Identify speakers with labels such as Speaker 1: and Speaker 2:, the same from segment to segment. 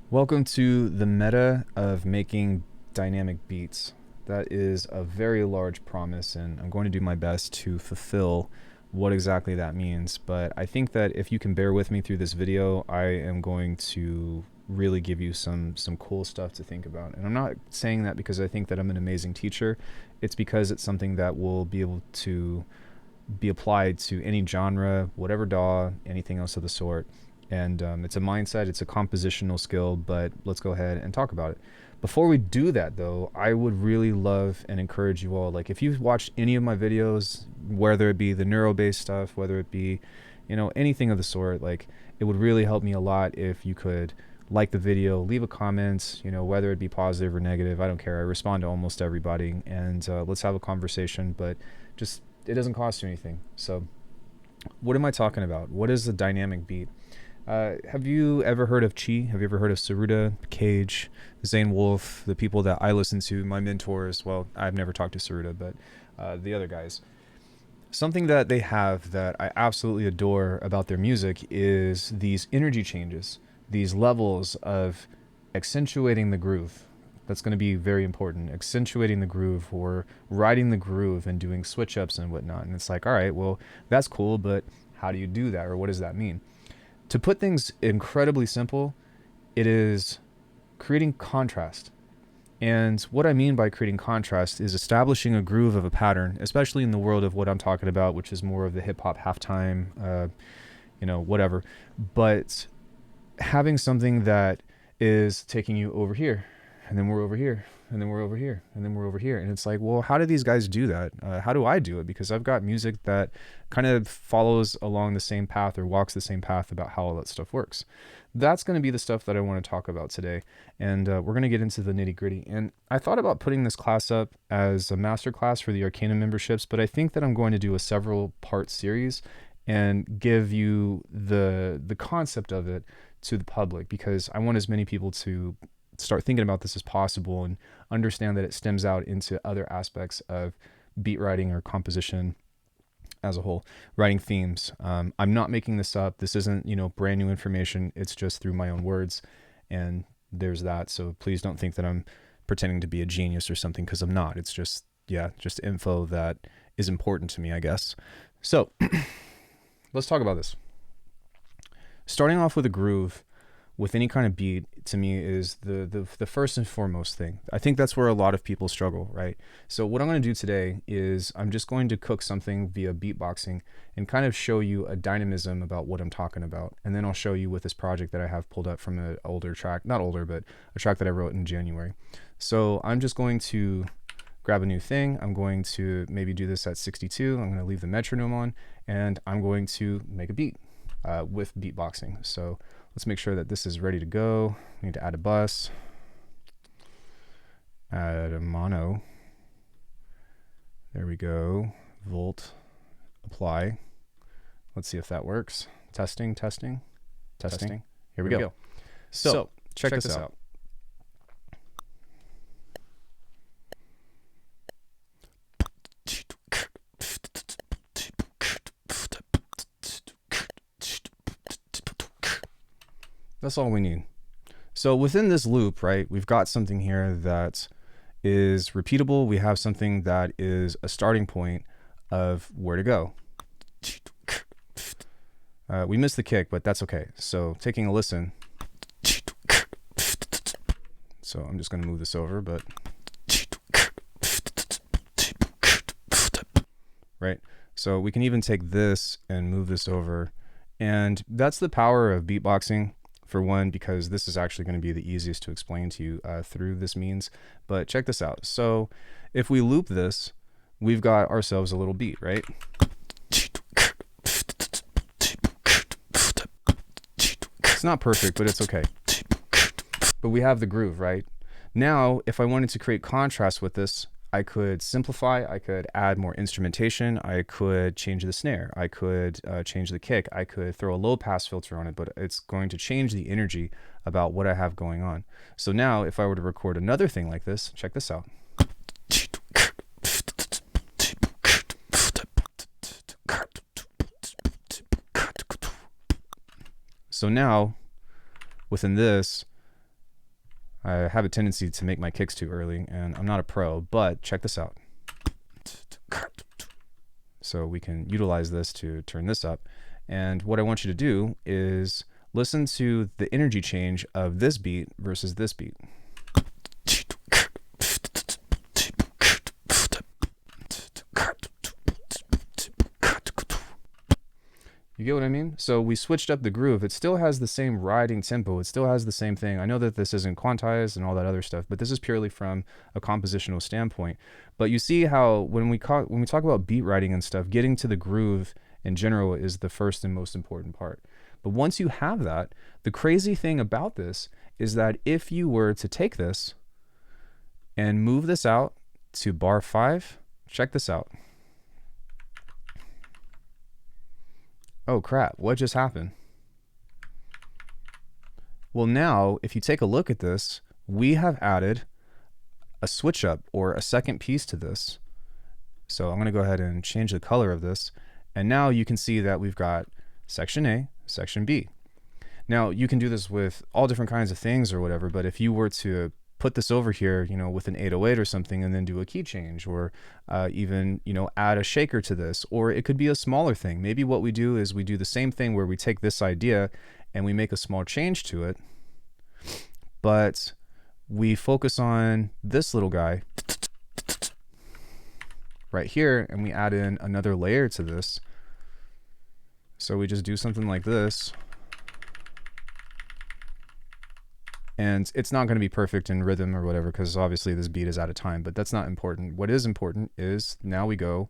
Speaker 1: Welcome to the meta of making dynamic beats. That is a very large promise, and I'm going to do my best to fulfill what exactly that means. But I think that if you can bear with me through this video, I am going to really give you some cool stuff to think about. And I'm not saying that because I think that I'm an amazing teacher. It's because it's something that will be able to be applied to any genre, whatever DAW, anything else of the sort. And it's a mindset, it's a compositional skill, but let's go ahead and talk about it. Before we do that though, I would really love and encourage you all, like if you've watched any of my videos, whether it be the neuro-based stuff, whether it be, anything of the sort, like it would really help me a lot if you could like the video, leave a comment, whether it be positive or negative, I don't care. I respond to almost everybody, and let's have a conversation, but just, it doesn't cost you anything. So what am I talking about? What is a dynamic beat? Have you ever heard of Chi? Have you ever heard of Saruda, Cage, Zane Wolf, the people that I listen to, my mentors? Well, I've never talked to Saruda, but the other guys. Something that they have that I absolutely adore about their music is these energy changes, these levels of accentuating the groove. That's going to be very important. Accentuating the groove or riding the groove and doing switch ups and whatnot. And it's like, all right, well, that's cool, but how do you do that? Or what does that mean? To put things incredibly simple, it is creating contrast. And what I mean by creating contrast is establishing a groove of a pattern, especially in the world of what I'm talking about, which is more of the hip hop halftime, whatever. But having something that is taking you over here, and then we're over here, and then we're over here, and then we're over here. And it's like, well, how do these guys do that? How do I do it? Because I've got music that kind of follows along the same path or walks the same path about how all that stuff works. That's going to be the stuff that I want to talk about today. And we're going to get into the nitty gritty. And I thought about putting this class up as a masterclass for the ARCANUM memberships, but I think that I'm going to do a several part series and give you the concept of it to the public, because I want as many people to start thinking about this as possible and understand that it stems out into other aspects of beat writing or composition as a whole, writing themes. I'm not making this up. This isn't, brand new information. It's just through my own words, and there's that. So please don't think that I'm pretending to be a genius or something, because I'm not. It's just info that is important to me, I guess. So let's talk about this. Starting off with a groove with any kind of beat, to me, is the first and foremost thing. I think that's where a lot of people struggle, right? So what I'm going to do today is I'm just going to cook something via beatboxing and kind of show you a dynamism about what I'm talking about. And then I'll show you with this project that I have pulled up from an older track, not older, but a track that I wrote in January. So I'm just going to grab a new thing. I'm going to maybe do this at 62. I'm going to leave the metronome on, and I'm going to make a beat with beatboxing. So let's make sure that this is ready to go. We need to add a bus, add a mono. There we go. Volt, apply. Let's see if that works. Testing. Here we go. So check this out. That's all we need. So within this loop, right, we've got something here that is repeatable. We have something that is a starting point of where to go. We missed the kick, but that's okay. So taking a listen. So I'm just going to move this over, but right. So we can even take this and move this over. And that's the power of beatboxing. For one, because this is actually going to be the easiest to explain to you through this means. But check this out. So if we loop this, we've got ourselves a little beat, right? It's not perfect, but it's okay. But we have the groove, right? Now, if I wanted to create contrast with this, I could simplify, I could add more instrumentation, I could change the snare, I could change the kick, I could throw a low pass filter on it, but it's going to change the energy about what I have going on. So now if I were to record another thing like this, check this out. So now within this, I have a tendency to make my kicks too early, and I'm not a pro, but check this out. So we can utilize this to turn this up. And what I want you to do is listen to the energy change of this beat versus this beat. You get what I mean? So we switched up the groove. It still has the same riding tempo. It still has the same thing. I know that this isn't quantized and all that other stuff, but this is purely from a compositional standpoint. But you see how when we talk about beat writing and stuff, getting to the groove in general is the first and most important part. But once you have that, the crazy thing about this is that if you were to take this and move this out to bar 5, check this out. Oh crap, what just happened? Well, now, if you take a look at this, we have added a switch up or a second piece to this. So I'm gonna go ahead and change the color of this. And now you can see that we've got section A, section B. Now you can do this with all different kinds of things or whatever, but if you were to put this over here, you know, with an 808 or something, and then do a key change, or even, you know, add a shaker to this, or it could be a smaller thing. Maybe what we do is we do the same thing where we take this idea and we make a small change to it, but we focus on this little guy right here, and we add in another layer to this. So we just do something like this. And it's not going to be perfect in rhythm or whatever, because obviously this beat is out of time, but that's not important. What is important is now we go.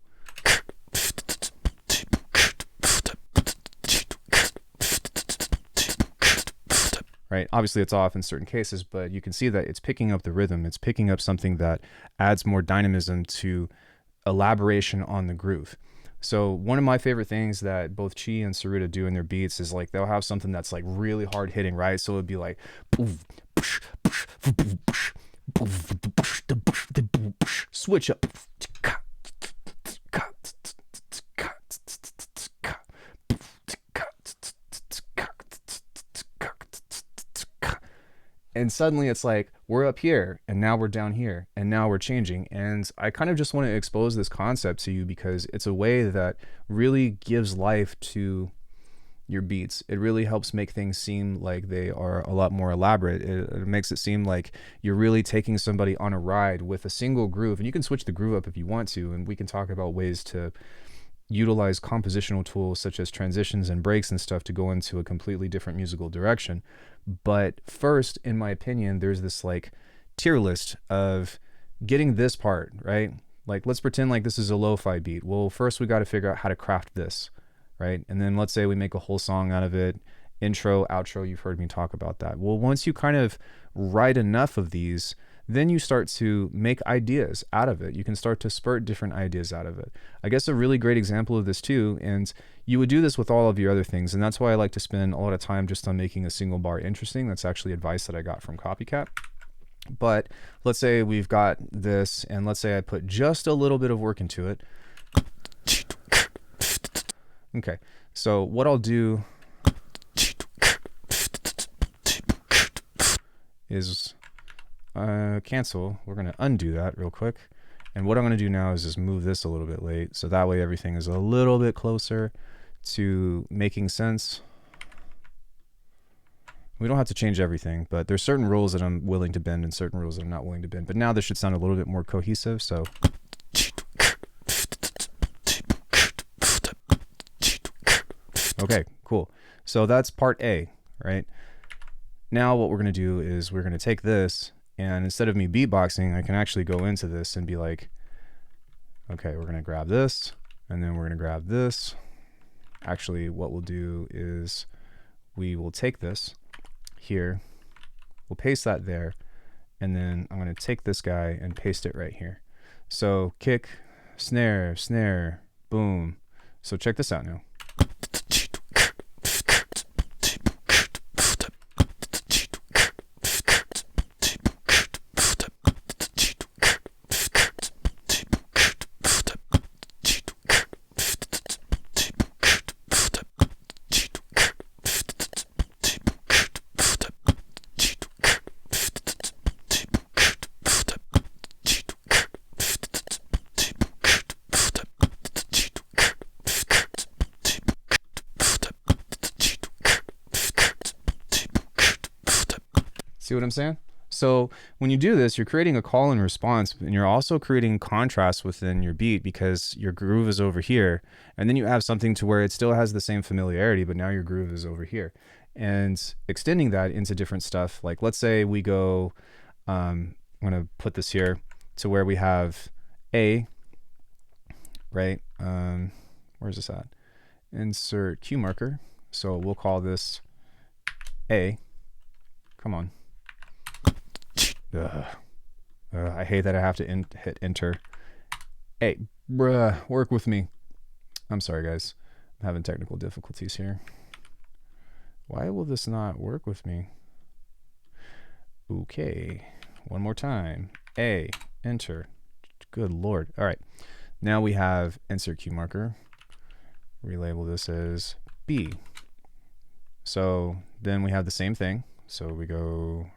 Speaker 1: Right? Obviously it's off in certain cases, but you can see that it's picking up the rhythm. It's picking up something that adds more dynamism to elaboration on the groove. So one of my favorite things that both Chi and Saruta do in their beats is like they'll have something that's like really hard hitting, right? So it'd be like switch up, and suddenly it's like we're up here and now we're down here and now we're changing. And I kind of just want to expose this concept to you because it's a way that really gives life to your beats. It really helps make things seem like they are a lot more elaborate. It makes it seem like you're really taking somebody on a ride with a single groove, and you can switch the groove up if you want to, and we can talk about ways to utilize compositional tools such as transitions and breaks and stuff to go into a completely different musical direction. But first, in my opinion, there's this like tier list of getting this part, right? Like let's pretend like this is a lo-fi beat. Well, first we got to figure out how to craft this, right? And then let's say we make a whole song out of it. Intro, outro, you've heard me talk about that. Well, once you kind of write enough of these, then you start to make ideas out of it. You can start to spurt different ideas out of it. I guess a really great example of this too, and you would do this with all of your other things, and that's why I like to spend a lot of time just on making a single bar interesting. That's actually advice that I got from Copycat. But let's say we've got this, and let's say I put just a little bit of work into it. Okay, so what I'll do is cancel. We're going to undo that real quick. And what I'm going to do now is just move this a little bit late. So that way everything is a little bit closer to making sense. We don't have to change everything, but there's certain rules that I'm willing to bend and certain rules that I'm not willing to bend. But now this should sound a little bit more cohesive. So okay, cool. So that's part A, right? Now what we're going to do is we're going to take this, and instead of me beatboxing, I can actually go into this and be like, okay, we're going to grab this, and then we're going to grab this. Actually, what we'll do is we will take this here, we'll paste that there, and then I'm going to take this guy and paste it right here. So kick, snare, snare, boom. So check this out now. See what I'm saying? So when you do this, you're creating a call and response, and you're also creating contrast within your beat because your groove is over here. And then you have something to where it still has the same familiarity, but now your groove is over here. And extending that into different stuff. Like let's say we go, I'm going to put this here to where we have A, right? Where's this at? Insert cue marker. So we'll call this A. Come on. I hate that I have to hit enter. Hey, bruh, work with me. I'm sorry, guys. I'm having technical difficulties here. Why will this not work with me? Okay, one more time. A, enter. Good Lord. All right, now we have insert cue marker. Relabel this as B. So then we have the same thing. So we go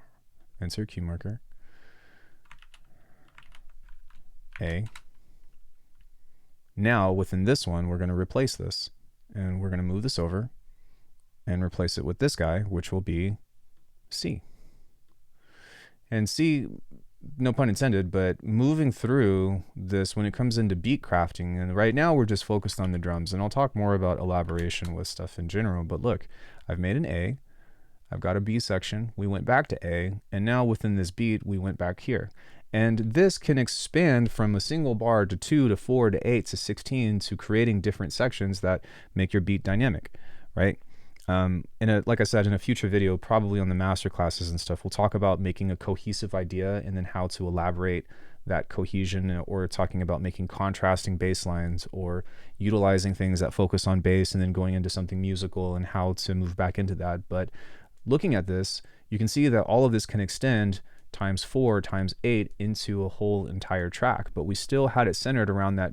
Speaker 1: insert cue marker. A. Now within this one, we're going to replace this, and we're going to move this over and replace it with this guy, which will be C. And C, no pun intended, but moving through this when it comes into beat crafting, and right now we're just focused on the drums, and I'll talk more about elaboration with stuff in general, but look, I've made an A, I've got a B section, we went back to A, and now within this beat, we went back here. And this can expand from a single bar to 2 to 4 to 8 to 16 to creating different sections that make your beat dynamic, right? Like I said, in a future video, probably on the masterclasses and stuff, we'll talk about making a cohesive idea and then how to elaborate that cohesion, or talking about making contrasting bass lines or utilizing things that focus on bass and then going into something musical and how to move back into that. But looking at this, you can see that all of this can extend times 4 times 8 into a whole entire track, but we still had it centered around that,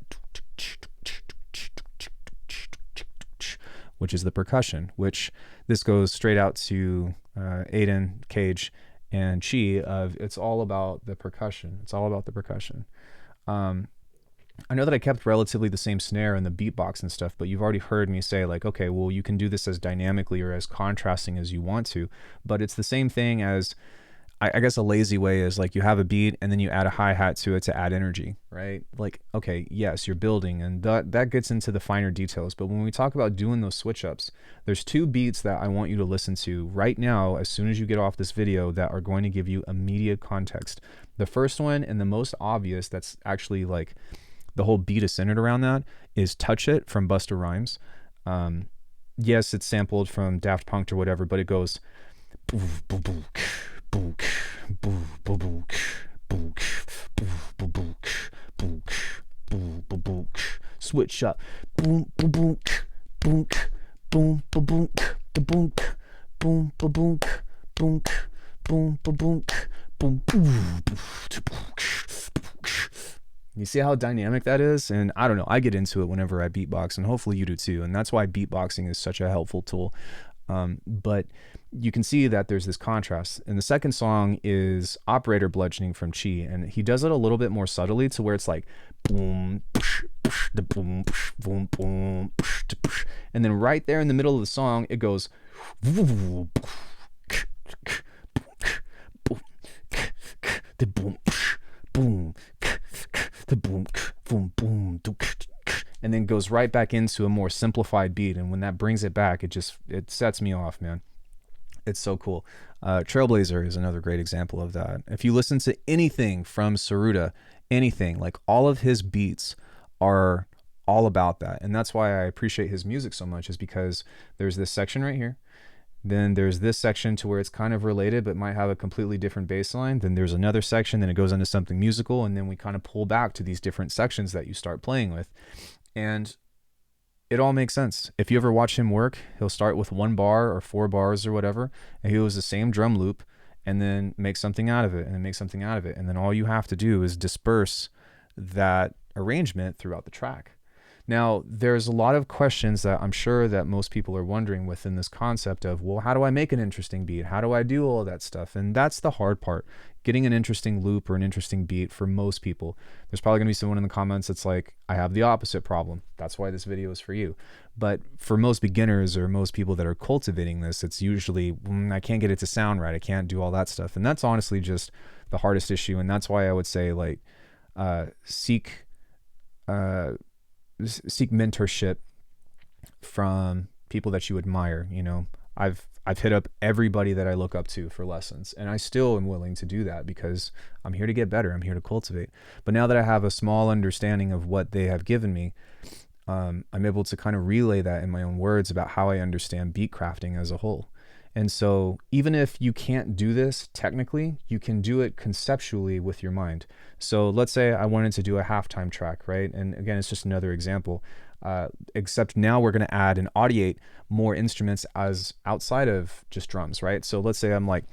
Speaker 1: which is the percussion, which this goes straight out to Aiden, Cage, and Chi of it's all about the percussion. It's all about the percussion. I know that I kept relatively the same snare and the beatbox and stuff, but you've already heard me say like, okay, well, you can do this as dynamically or as contrasting as you want to, but it's the same thing as, I guess a lazy way is like you have a beat and then you add a hi-hat to it to add energy, right? Like, okay, yes, you're building, and that gets into the finer details. But when we talk about doing those switch ups, there's 2 beats that I want you to listen to right now as soon as you get off this video that are going to give you immediate context. The first one, and the most obvious, that's actually like the whole beat is centered around that, is Touch It from Busta Rhymes. Yes, it's sampled from Daft Punk or whatever, but it goes book, book, book, book, book, book, book, switch up, boom, boom, boom, boom, boom, boom, boom, boom, boom, boom, boom, boom, boom. You see how dynamic that is? And I don't know, I get into it whenever I beatbox, and hopefully you do too. And that's why beatboxing is such a helpful tool. But you can see that there's this contrast. And the second song is Operator Bludgeoning from Chi, and he does it a little bit more subtly to where it's like boom, the boom, boom, boom, and then right there in the middle of the song, it goes the boom, boom, the boom, boom, boom, and then goes right back into a more simplified beat. And when that brings it back, it sets me off, man. It's so cool. Trailblazer is another great example of that. If you listen to anything from Saruda, anything, like all of his beats are all about that. And that's why I appreciate his music so much, is because there's this section right here. Then there's this section to where it's kind of related, but might have a completely different bass line. Then there's another section, then it goes into something musical. And then we kind of pull back to these different sections that you start playing with. And it all makes sense. If you ever watch him work, he'll start with 1 bar or 4 bars or whatever, and he'll use the same drum loop and then make something out of it and then make something out of it. And then all you have to do is disperse that arrangement throughout the track. Now, there's a lot of questions that I'm sure that most people are wondering within this concept of, well, how do I make an interesting beat? How do I do all of that stuff? And that's the hard part, getting an interesting loop or an interesting beat for most people. There's probably gonna be someone in the comments that's like, I have the opposite problem. That's why this video is for you. But for most beginners or most people that are cultivating this, it's usually, I can't get it to sound right. I can't do all that stuff. And that's honestly just the hardest issue. And that's why I would say, like, seek mentorship from people that you admire. You know, I've hit up everybody that I look up to for lessons, and I still am willing to do that because I'm here to get better. I'm here to cultivate. But now that I have a small understanding of what they have given me, I'm able to kind of relay that in my own words about how I understand beat crafting as a whole. And so even if you can't do this technically, you can do it conceptually with your mind. So let's say I wanted to do a halftime track, right? And again, it's just another example, except now we're going to add and audiate more instruments as outside of just drums, right? So let's say I'm like,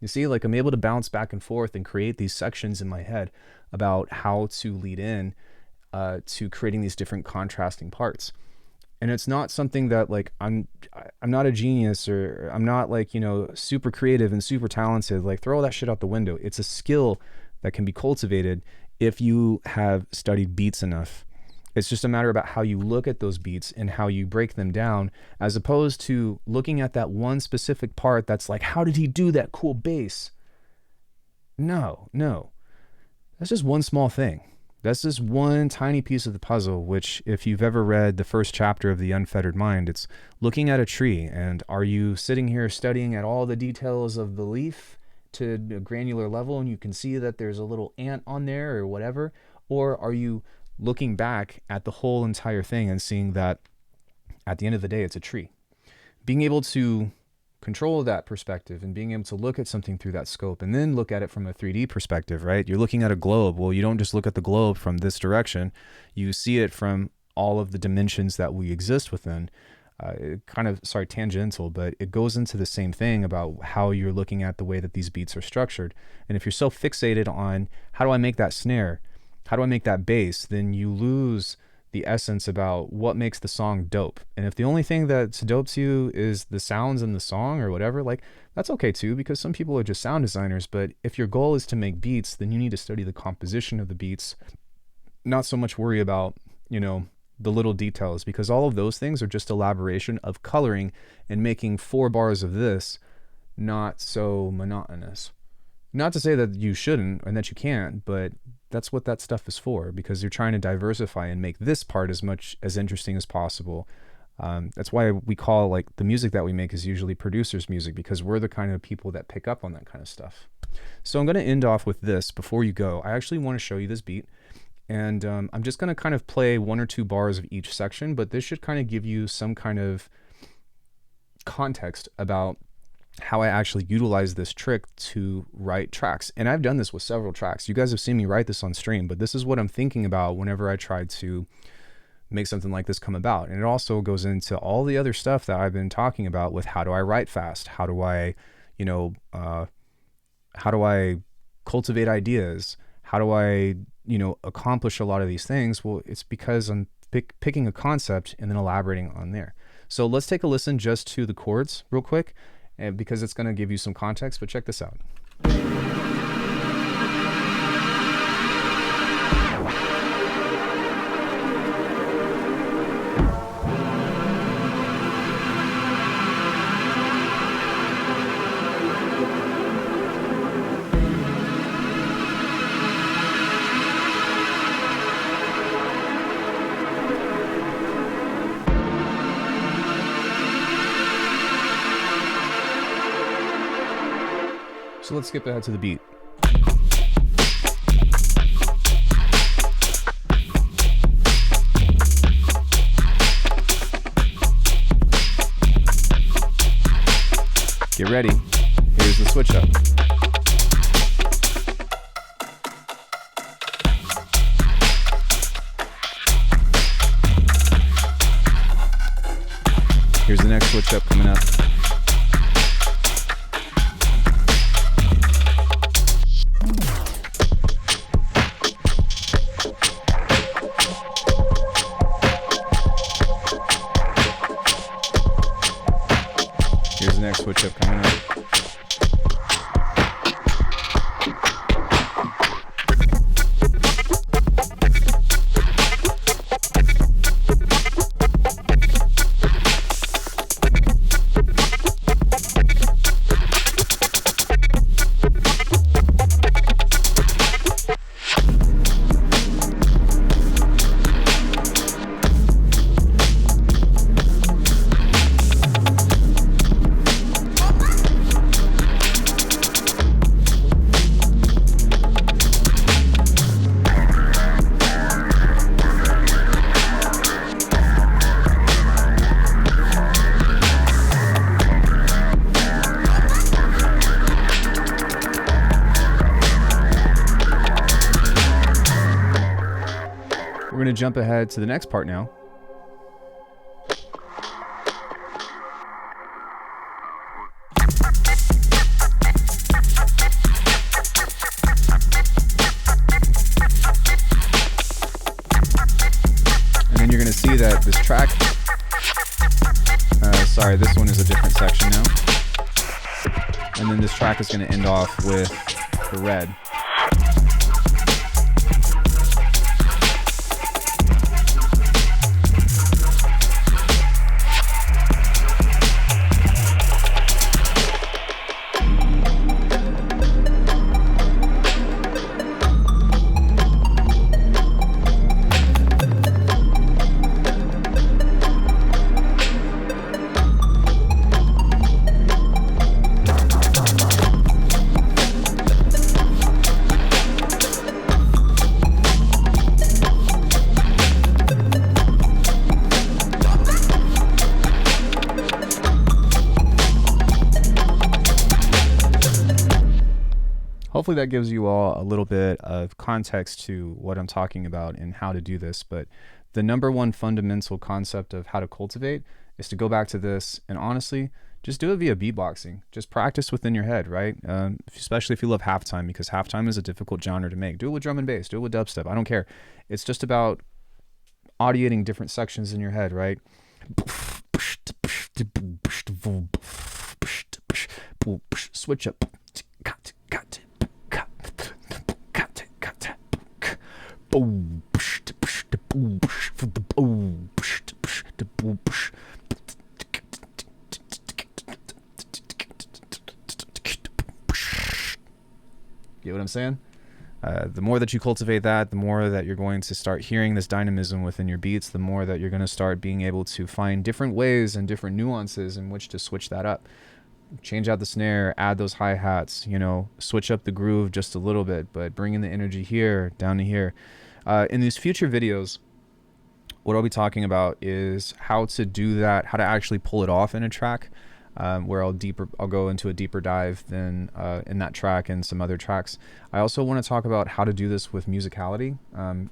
Speaker 1: you see, like, I'm able to bounce back and forth and create these sections in my head about how to lead in to creating these different contrasting parts. And it's not something that, like, I'm not a genius, or I'm not, like, you know, super creative and super talented. Like, throw that shit out the window. It's a skill that can be cultivated if you have studied beats enough. It's just a matter about how you look at those beats and how you break them down, as opposed to looking at that one specific part that's like, how did he do that cool bass? No. That's just one small thing. That's just one tiny piece of the puzzle, which, if you've ever read the first chapter of The Unfettered Mind, it's looking at a tree. And are you sitting here studying at all the details of the leaf to a granular level, and you can see that there's a little ant on there or whatever? Or are you looking back at the whole entire thing and seeing that at the end of the day, it's a tree? Being able to control that perspective and being able to look at something through that scope and then look at it from a 3D perspective, right? You're looking at a globe. Well, you don't just look at the globe from this direction. You see it from all of the dimensions that we exist within. Tangential, but it goes into the same thing about how you're looking at the way that these beats are structured. And if you're so fixated on how do I make that snare, how do I make that bass, then you lose the essence about what makes the song dope. And if the only thing that's dope to you is the sounds in the song or whatever, like, that's okay too, because some people are just sound designers. But if your goal is to make beats, then you need to study the composition of the beats, not so much worry about, you know, the little details, because all of those things are just elaboration of coloring and making 4 bars of this not so monotonous. Not to say that you shouldn't and that you can't, but that's what that stuff is for, because you're trying to diversify and make this part as much as interesting as possible. That's why we call, like, the music that we make is usually producers' music, because we're the kind of people that pick up on that kind of stuff. So I'm going to end off with this before you go. I actually want to show you this beat, and I'm just going to kind of play 1 or 2 bars of each section, but this should kind of give you some kind of context about how I actually utilize this trick to write tracks. And I've done this with several tracks. You guys have seen me write this on stream, but this is what I'm thinking about whenever I try to make something like this come about. And it also goes into all the other stuff that I've been talking about with how do I write fast? How do I, how do I cultivate ideas? How do I, accomplish a lot of these things? Well, it's because I'm picking a concept and then elaborating on there. So let's take a listen just to the chords real quick, and because it's going to give you some context, but check this out. So let's skip ahead to the beat. Get ready. Here's the switch up. Here's the next switch up coming up. Here's the next switch up coming up. We're going to jump ahead to the next part now. And then you're going to see that this track, sorry, this one is a different section now. And then this track is going to end off with the red. Hopefully that gives you all a little bit of context to what I'm talking about and how to do this. But the number one fundamental concept of how to cultivate is to go back to this and honestly, just do it via beatboxing. Just practice within your head, right? Especially if you love halftime, because halftime is a difficult genre to make. Do it with drum and bass, do it with dubstep. I don't care. It's just about audiating different sections in your head, right? Switch up. Get what I'm saying? The more that you cultivate that, the more that you're going to start hearing this dynamism within your beats, the more that you're going to start being able to find different ways and different nuances in which to switch that up. Change out the snare, add those hi-hats, you know, switch up the groove just a little bit, but bring in the energy here, down to here. In these future videos, what I'll be talking about is how to do that, how to actually pull it off in a track, where I'll go into a deeper dive than in that track and some other tracks. I also want to talk about how to do this with musicality,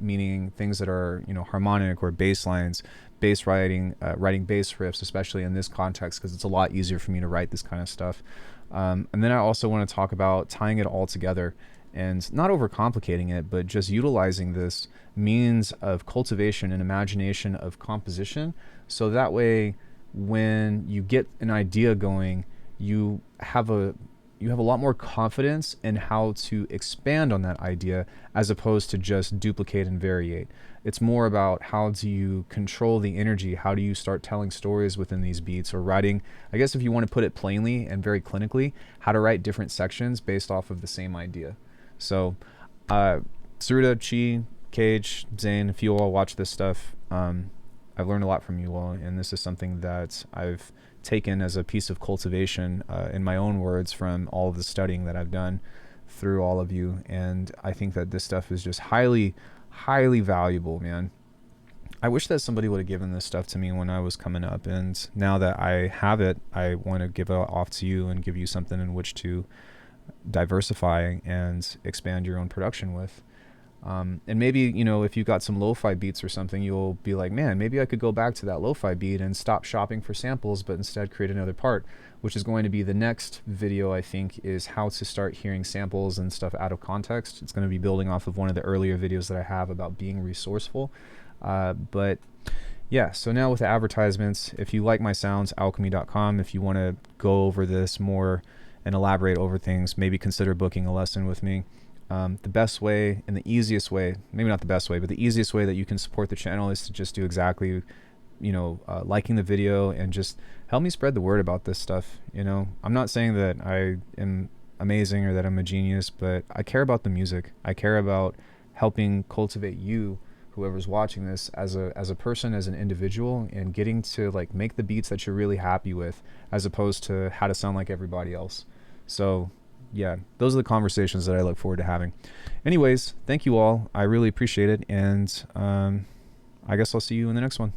Speaker 1: meaning things that are, you know, harmonic or bass lines, bass writing, writing bass riffs, especially in this context, because it's a lot easier for me to write this kind of stuff. And then I also want to talk about tying it all together and not overcomplicating it, but just utilizing this means of cultivation and imagination of composition. So that way, when you get an idea going, you have a lot more confidence in how to expand on that idea as opposed to just duplicate and variate. It's more about how do you control the energy? How do you start telling stories within these beats, or writing, I guess if you want to put it plainly and very clinically, how to write different sections based off of the same idea. So Saruda, Chi, Cage, Zane, if you all watch this stuff, I've learned a lot from you all, and this is something that I've taken as a piece of cultivation, in my own words, from all of the studying that I've done through all of you. And I think that this stuff is just highly, highly valuable, man. I wish that somebody would have given this stuff to me when I was coming up, and now that I have it, I want to give it off to you and give you something in which to diversify and expand your own production with. And maybe, you know, if you got some lo-fi beats or something, you'll be like, man, maybe I could go back to that lo-fi beat and stop shopping for samples, but instead create another part, which is going to be the next video, I think, is how to start hearing samples and stuff out of context. It's going to be building off of one of the earlier videos that I have about being resourceful. But yeah, so now with the advertisements, if you like my sounds, alchemy.com. If you want to go over this more and elaborate over things, maybe consider booking a lesson with me. The best way and the easiest way, maybe not the best way, but the easiest way that you can support the channel is to just do exactly, you know, liking the video and just help me spread the word about this stuff. You know, I'm not saying that I am amazing or that I'm a genius, but I care about the music. I care about helping cultivate you, whoever's watching this, as a person, as an individual, and getting to like make the beats that you're really happy with, as opposed to how to sound like everybody else. So yeah, those are the conversations that I look forward to having. Anyways, thank you all. I really appreciate it. And I guess I'll see you in the next one.